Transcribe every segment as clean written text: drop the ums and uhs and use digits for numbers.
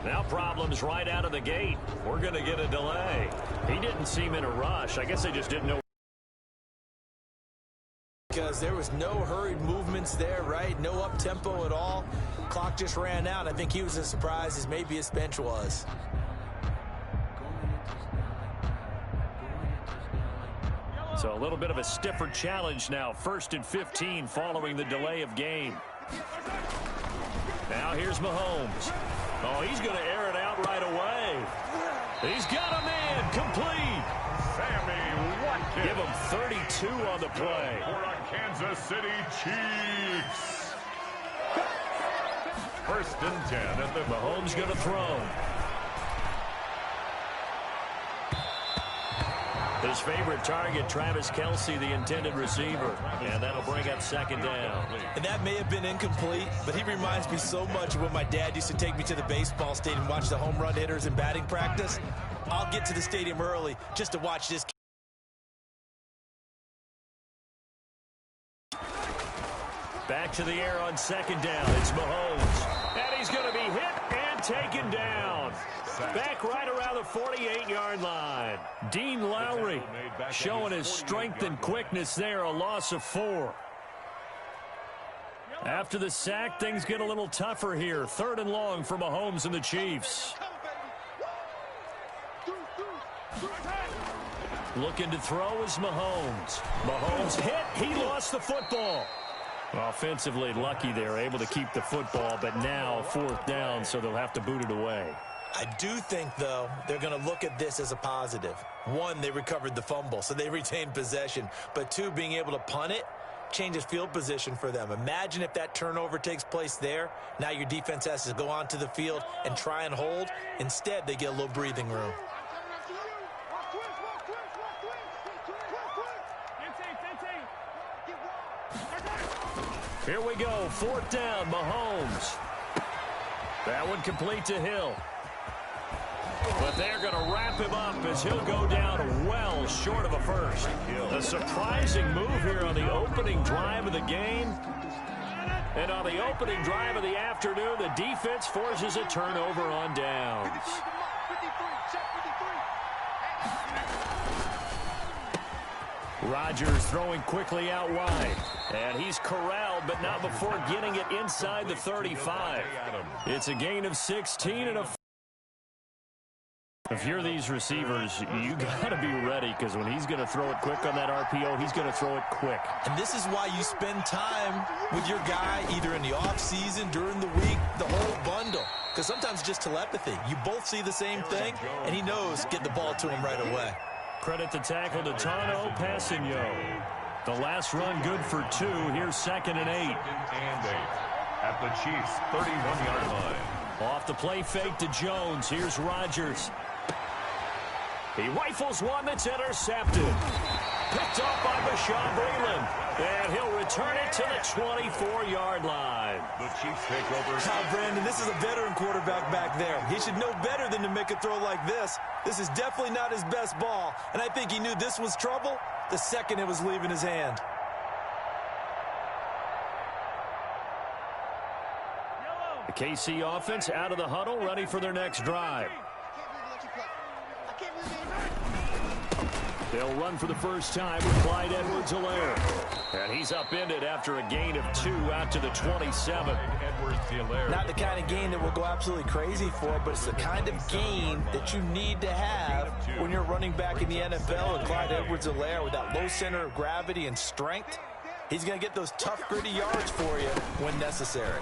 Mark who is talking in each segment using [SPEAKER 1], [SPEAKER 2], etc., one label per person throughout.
[SPEAKER 1] Now problems right out of the gate. We're going to get a delay. He didn't seem in a rush. I guess they just didn't know.
[SPEAKER 2] Because there was no hurried movements there, right? No up-tempo at all. Clock just ran out. I think he was as surprised as maybe his bench was.
[SPEAKER 1] So a little bit of a stiffer challenge now. 1st and 15 following the delay of game. Now here's Mahomes. Oh, he's going to air it out right away. He's got a man complete.
[SPEAKER 3] Sammy Watkins.
[SPEAKER 1] Give him 32 on the play.
[SPEAKER 3] For our Kansas City Chiefs. 1st and 10 at the
[SPEAKER 1] Mahomes going to throw. His favorite target, Travis Kelce, the intended receiver. And that'll bring up 2nd down.
[SPEAKER 2] And that may have been incomplete, but he reminds me so much of when my dad used to take me to the baseball stadium and watch the home run hitters in batting practice. I'll get to the stadium early just to watch this.
[SPEAKER 1] Back to the air on 2nd down. It's Mahomes. And he's going to be hit and taken down. Back right around the 48-yard line. Dean Lowry showing his strength and quickness there, a loss of 4. After the sack, things get a little tougher here. 3rd and long for Mahomes and the Chiefs. Looking to throw is Mahomes. Mahomes hit. He lost the football. Offensively lucky they're able to keep the football, but now 4th down, so they'll have to boot it away.
[SPEAKER 2] I do think, though, they're going to look at this as a positive. 1, they recovered the fumble, so they retained possession. But 2, being able to punt it changes field position for them. Imagine if that turnover takes place there. Now your defense has to go onto the field and try and hold. Instead, they get a little breathing room.
[SPEAKER 1] Here we go, 4th down, Mahomes. That one complete to Hill. But they're going to wrap him up as he'll go down well short of a first. A surprising move here on the opening drive of the game. And on the opening drive of the afternoon, the defense forces a turnover on downs. Rodgers throwing quickly out wide. And he's corralled, but not before getting it inside the 35. It's a gain of 16 and a... If you're these receivers, you got to be ready, because when he's going to throw it quick on that RPO, he's going to throw it quick.
[SPEAKER 2] And this is why you spend time with your guy either in the offseason, during the week, the whole bundle. Because sometimes it's just telepathy. You both see the same thing, and he knows get the ball to him right away.
[SPEAKER 1] Credit the tackle to Tano Passigno. The last run good for 2. Here's 2nd and 8.
[SPEAKER 3] At the Chiefs' 31-yard line.
[SPEAKER 1] Off the play fake to Jones. Here's Rodgers. He rifles one that's intercepted. Picked off by Bashaud Breeland. And he'll return it to the 24-yard line.
[SPEAKER 3] The Chiefs take over.
[SPEAKER 2] Now, Brandon, this is a veteran quarterback back there. He should know better than to make a throw like this. This is definitely not his best ball. And I think he knew this was trouble the second it was leaving his hand.
[SPEAKER 1] The KC offense out of the huddle, ready for their next drive. They'll run for the first time with Clyde Edwards-Helaire. And he's upended after a gain of 2 out to the 27.
[SPEAKER 2] Not the kind of gain that we'll go absolutely crazy for, but it's the kind of gain that you need to have when you're running back in the NFL. And Clyde Edwards-Helaire, with that low center of gravity and strength, he's going to get those tough, gritty yards for you when necessary.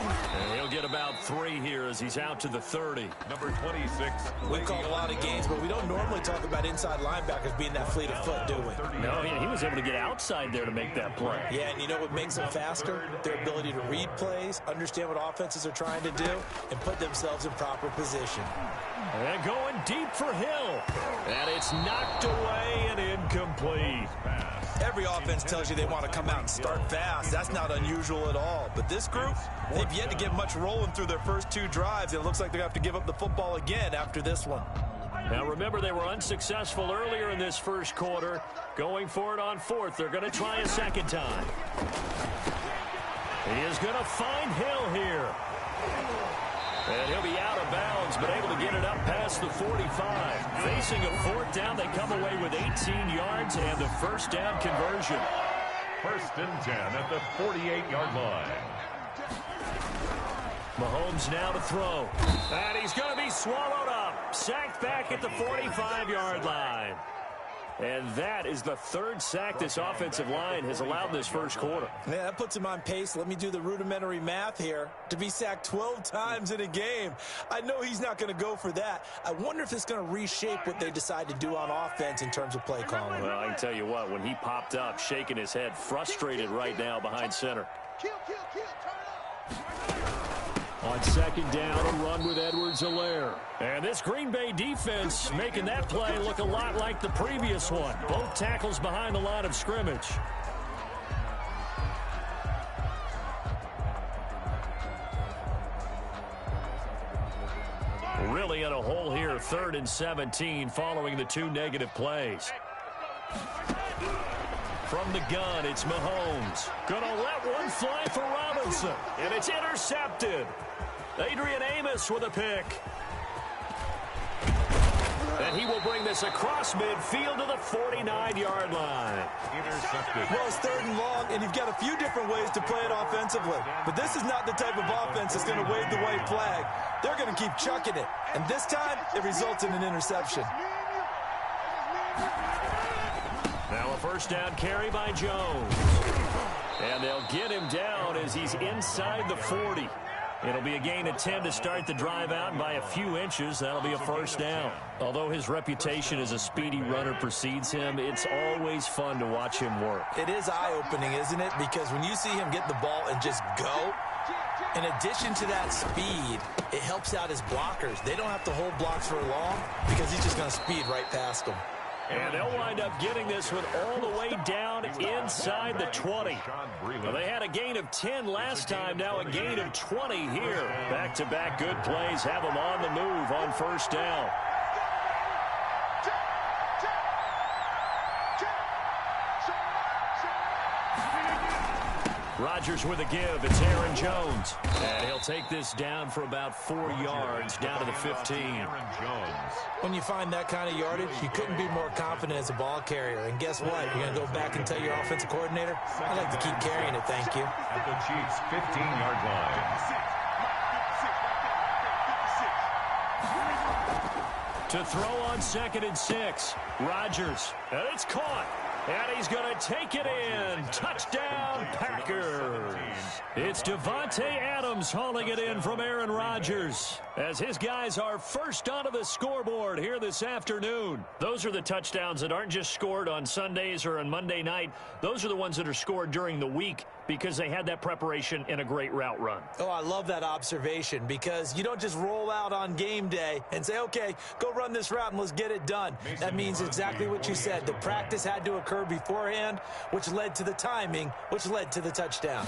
[SPEAKER 1] And he'll get about 3 here as he's out to the 30.
[SPEAKER 3] Number 26.
[SPEAKER 2] We've called a lot of games, but we don't normally talk about inside linebackers being that fleet of foot, do we?
[SPEAKER 1] No, he was able to get outside there to make that play.
[SPEAKER 2] Yeah, and you know what makes them faster? Their ability to read plays, understand what offenses are trying to do, and put themselves in proper position.
[SPEAKER 1] And going deep for Hill. And it's knocked away and incomplete.
[SPEAKER 2] Every offense tells you they want to come out and start fast. That's not unusual at all. But this group, they've yet to get much rolling through their first 2 drives. It looks like they're going to have to give up the football again after this one.
[SPEAKER 1] Now remember, they were unsuccessful earlier in this first quarter. Going for it on fourth. They're going to try a second time. He is going to find Hill here. And he'll be out of bounds, but able to get it up past the 45. Facing a fourth down, they come away with 18 yards and the first down conversion.
[SPEAKER 3] 1st and 10 at the 48-yard line.
[SPEAKER 1] Mahomes now to throw. And he's going to be swallowed up. Sacked back at the 45-yard line. And that is the 3rd sack this offensive line has allowed this first quarter.
[SPEAKER 2] Yeah, that puts him on pace. Let me do the rudimentary math here. To be sacked 12 times in a game. I know he's not going to go for that. I wonder if it's going to reshape what they decide to do on offense in terms of play calling.
[SPEAKER 1] Well, I can tell you what, when he popped up, shaking his head, frustrated right now behind center. On 2nd down, a run with Edwards-Helaire. And this Green Bay defense making that play look a lot like the previous one. Both tackles behind the line of scrimmage. Really in a hole here, 3rd and 17 following the 2 negative plays. From the gun, it's Mahomes. Gonna let one fly for Robinson. And it's intercepted. Adrian Amos with a pick. And he will bring this across midfield to the 49-yard line.
[SPEAKER 3] Intercepted.
[SPEAKER 2] Well, it's 3rd and long, and you've got a few different ways to play it offensively. But this is not the type of offense that's going to wave the white flag. They're going to keep chucking it. And this time, it results in an interception.
[SPEAKER 1] Now a first down carry by Jones. And they'll get him down as he's inside the 40. It'll be a gain of 10 to start the drive out, and by a few inches, that'll be a first down. Although his reputation as a speedy runner precedes him, it's always fun to watch him work.
[SPEAKER 2] It is eye-opening, isn't it? Because when you see him get the ball and just go, in addition to that speed, it helps out his blockers. They don't have to hold blocks for long because he's just going to speed right past them.
[SPEAKER 1] And they'll wind up getting this one all the way down inside the 20. Well, they had a gain of 10 last time, now a gain of 20 here. Back-to-back good plays have them on the move on first down. Rodgers with a give. It's Aaron Jones. And he'll take this down for about 4 yards, down to the 15.
[SPEAKER 3] Aaron Jones.
[SPEAKER 2] When you find that kind of yardage, you couldn't be more confident as a ball carrier. And guess what? You're going to go back and tell your offensive coordinator, I'd like to keep carrying it, thank you.
[SPEAKER 3] At the Chiefs' 15-yard line.
[SPEAKER 1] To throw on 2nd and 6. Rodgers. And it's caught. And he's going to take it in. Touchdown, Packers. It's Devontae Adams hauling it in from Aaron Rodgers as his guys are first onto the scoreboard here this afternoon. Those are the touchdowns that aren't just scored on Sundays or on Monday night. Those are the ones that are scored during the week because they had that preparation in a great route run.
[SPEAKER 2] Oh, I love that observation because you don't just roll out on game day and say, okay, go run this route and let's get it done. That means exactly what you said. The practice had to occur beforehand, which led to the timing, which led to the touchdown.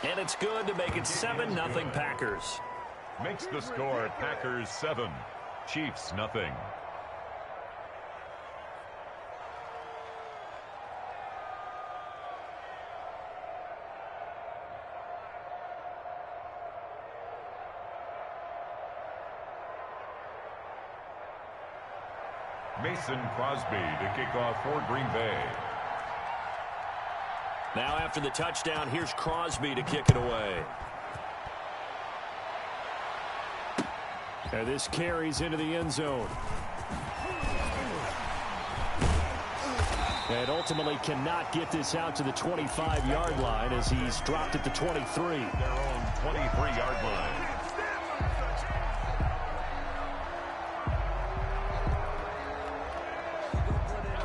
[SPEAKER 1] And it's good to make it 7-0 Packers.
[SPEAKER 3] Makes the score Packers 7, Chiefs nothing. Mason Crosby to kick off for Green Bay.
[SPEAKER 1] Now after the touchdown, here's Crosby to kick it away. And this carries into the end zone. And ultimately cannot get this out to the 25-yard line as he's dropped at the 23.
[SPEAKER 3] Their own 23-yard line.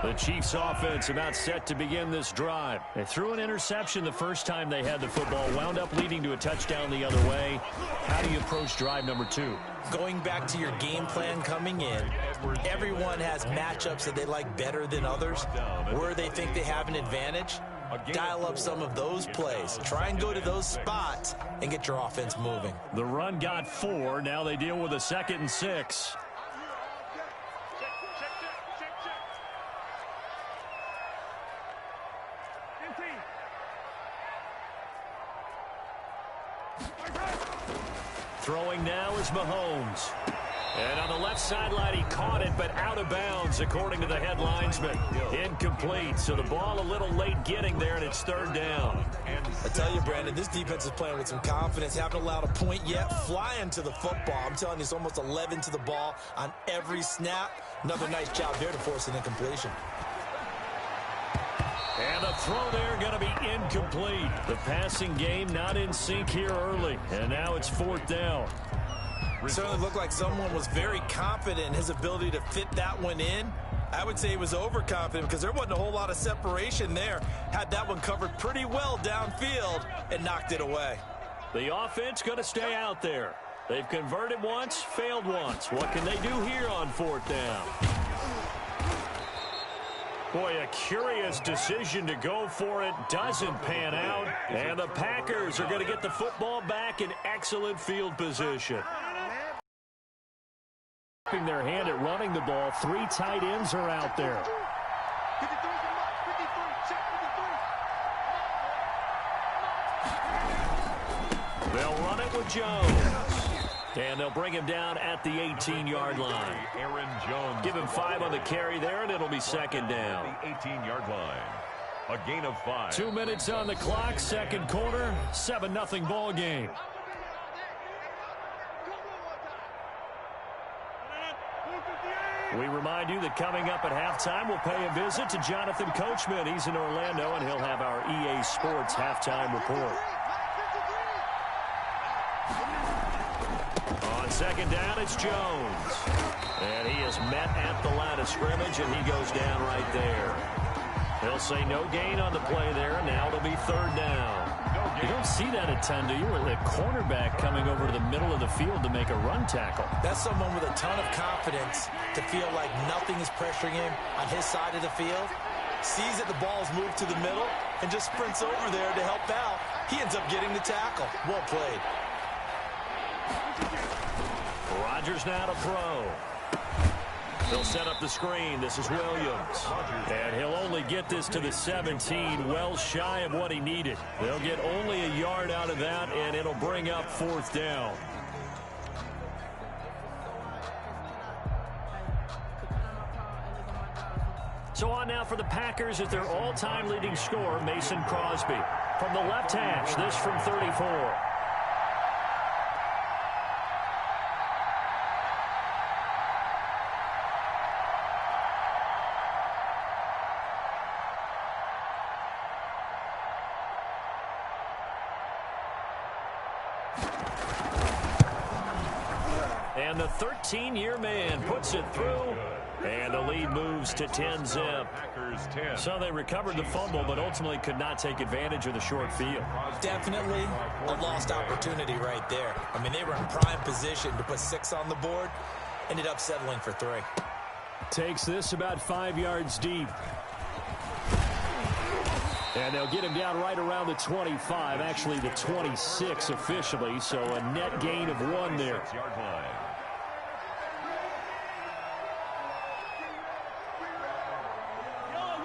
[SPEAKER 1] The Chiefs offense about set to begin this drive. They threw an interception the first time they had the football, wound up leading to a touchdown the other way. How do you approach drive number 2?
[SPEAKER 2] Going back to your game plan coming in, everyone has matchups that they like better than others, where they think they have an advantage. dial up some of those plays. Try and go to those spots and get your offense moving.
[SPEAKER 1] The run got 4. Now they deal with a 2nd and 6. Throwing now is Mahomes. And on the left sideline, he caught it, but out of bounds, according to the head linesman. Incomplete, so the ball a little late getting there, and it's 3rd down.
[SPEAKER 2] I tell you, Brandon, this defense is playing with some confidence. Haven't allowed a point yet. Flying to the football. I'm telling you, it's almost 11 to the ball on every snap. Another nice job there to force an incompletion.
[SPEAKER 1] And the throw there going to be incomplete. The passing game not in sync here early, and now it's 4th down.
[SPEAKER 2] It certainly looked like someone was very confident in his ability to fit that one in. I would say he was overconfident because there wasn't a whole lot of separation there. Had that one covered pretty well downfield and knocked it away.
[SPEAKER 1] The offense going to stay out there. They've converted once, failed once. What can they do here on 4th down? Boy, a curious decision to go for it. Doesn't pan out. And the Packers are going to get the football back in excellent field position. Their hand at running the ball. 3 tight ends are out there. They'll run it with Jones. And they'll bring him down at the 18-yard line.
[SPEAKER 3] Aaron Jones.
[SPEAKER 1] Give him 5 on the carry there, and it'll be 2nd down.
[SPEAKER 3] The 18-yard line. A gain of 5.
[SPEAKER 1] 2 minutes on the clock, 2nd quarter, 7-0 ball game. We remind you that coming up at halftime, we'll pay a visit to Jonathan Coachman. He's in Orlando, and he'll have our EA Sports halftime report. On 2nd down, it's Jones. And he is met at the line of scrimmage, and he goes down right there. They'll say no gain on the play there. Now it'll be 3rd down. You don't see that a ton, do you? A cornerback coming over to the middle of the field to make a run tackle.
[SPEAKER 2] That's someone with a ton of confidence to feel like nothing is pressuring him on his side of the field. Sees that the ball is moved to the middle and just sprints over there to help out. He ends up getting the tackle. Well played.
[SPEAKER 1] Rodgers now to throw. They'll set up the screen. This is Williams. And he'll only get this to the 17, well shy of what he needed. They'll get only a yard out of that, and it'll bring up 4th down. So on now for the Packers at their all-time leading scorer, Mason Crosby. From the left hash, this from 34. And the 13-year man puts it through, and the lead moves to 10-zip. So they recovered the fumble, but ultimately could not take advantage of the short field.
[SPEAKER 2] Definitely a lost opportunity right there. I mean, they were in prime position to put 6 on the board, ended up settling for 3.
[SPEAKER 1] Takes this about 5 yards deep. And they'll get him down right around the 25, actually the 26 officially, so a net gain of 1 there.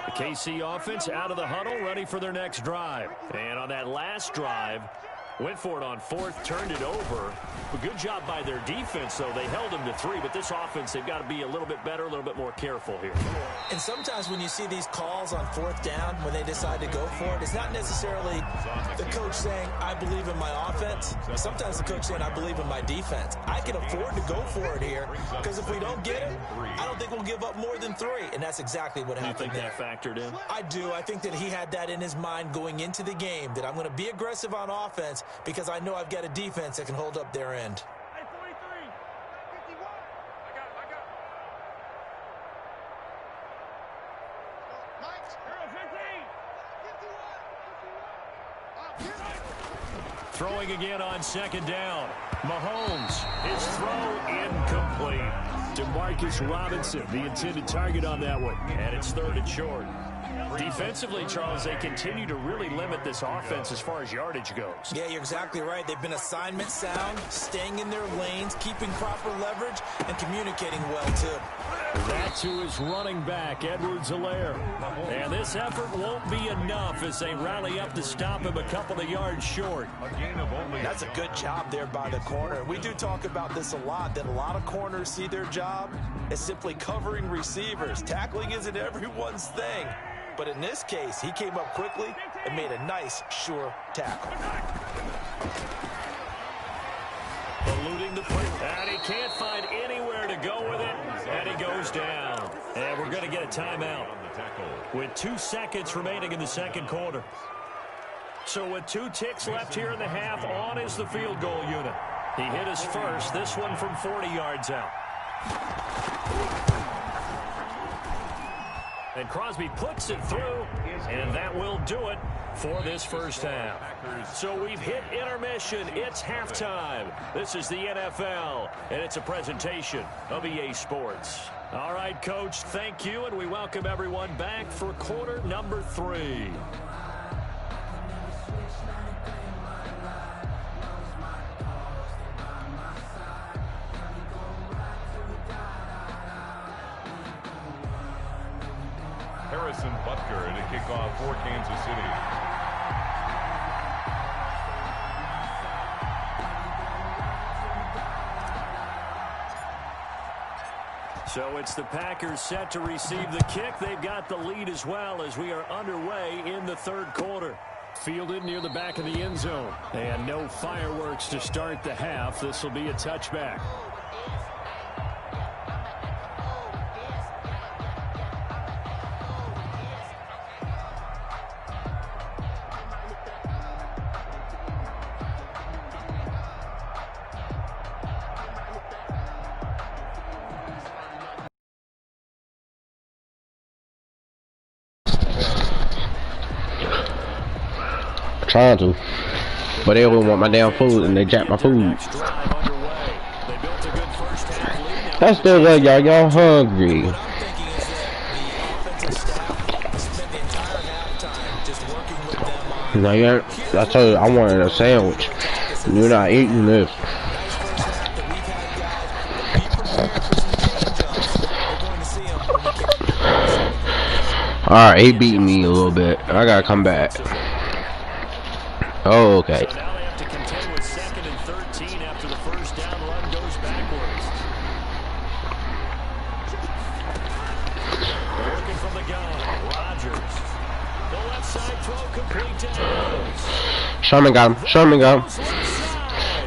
[SPEAKER 1] The KC offense out of the huddle, ready for their next drive. And on that last drive, went for it on 4th, turned it over. A good job by their defense, though. They held them to 3, but this offense, they've got to be a little bit better, a little bit more careful here.
[SPEAKER 2] And sometimes when you see these calls on 4th down, when they decide to go for it, it's not necessarily the coach saying, I believe in my offense. Sometimes the coach saying, I believe in my defense. I can afford to go for it here, because if we don't get it, I don't think we'll give up more than 3. And that's exactly what happened there.
[SPEAKER 1] You think that factored in?
[SPEAKER 2] I do. I think that he had that in his mind going into the game, that I'm going to be aggressive on offense because I know I've got a defense that can hold up their end.
[SPEAKER 1] Throwing again on 2nd down. Mahomes, his throw incomplete. DeMarcus Robinson, the intended target on that one. And it's 3rd and short. Defensively, Charles, they continue to really limit this offense as far as yardage goes.
[SPEAKER 2] Yeah, you're exactly right. They've been assignment sound, staying in their lanes, keeping proper leverage, and communicating well, too.
[SPEAKER 1] That's who is running back, Edwards-Helaire. And this effort won't be enough as they rally up to stop him a couple of yards short.
[SPEAKER 2] That's a good job there by the corner. We do talk about this a lot, that a lot of corners see their job as simply covering receivers. Tackling isn't everyone's thing. But in this case, he came up quickly and made a nice, sure tackle.
[SPEAKER 1] Eluding the play. And he can't find anywhere to go with it. And he goes down. And we're going to get a timeout with 2 seconds remaining in the second quarter. So with 2 ticks left here in the half, on is the field goal unit. He hit his first, this one from 40 yards out. And Crosby puts it through, and that will do it for this first half. So we've hit intermission. It's halftime. This is the NFL, and it's a presentation of EA Sports. All right, Coach, thank you, and we welcome everyone back for quarter number 3.
[SPEAKER 3] Harrison Butker to kick off for Kansas City.
[SPEAKER 1] So it's the Packers set to receive the kick. They've got the lead as well as we are underway in the third quarter. Fielded near the back of the end zone. And no fireworks to start the half. This will be a touchback.
[SPEAKER 4] Trying to, but they don't want my damn food and they jack my food. That's still good, y'all. Y'all hungry? No, yeah. I told you I wanted a sandwich. You're not eating this. All right, he beat me a little bit. I gotta come back. Oh, okay.
[SPEAKER 1] So now they have to contend with 2nd and 13 after the first down run goes backwards. They're looking from the gun. Rodgers. The left side throw complete to Adams.
[SPEAKER 4] Sherman got him. Sherman got him.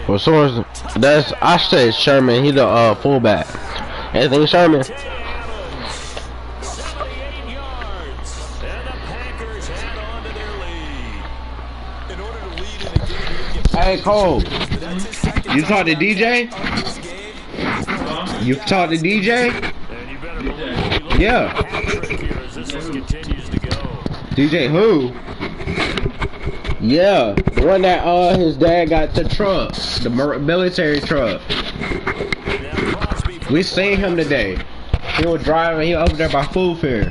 [SPEAKER 4] Well, so that's I said Sherman. He the fullback. Anything Sherman. Hey Cole, you talk to DJ? You talk to DJ? Yeah. DJ who? Yeah, the one that his dad got the truck, the military truck. We seen him today. He was driving. He over there by Food Fair.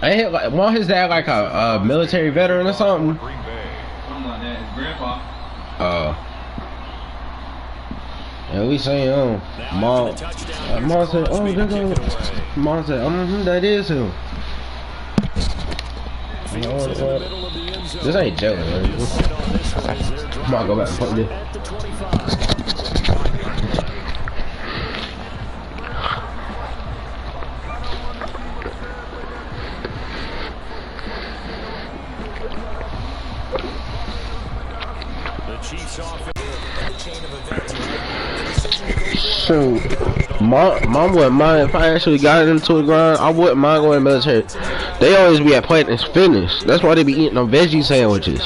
[SPEAKER 4] I hit like, wasn't his dad like a military veteran or something?
[SPEAKER 5] Something like that. His grandpa.
[SPEAKER 4] And we say, Mom said, oh, there go. Mom said, that is him. This ain't jelly, man. I'm gonna go back and put this. So, mom wouldn't mind if I actually got into the ground. I wouldn't mind going to the military. They always be at Platinum's Fitness. That's why they be eating them veggie sandwiches.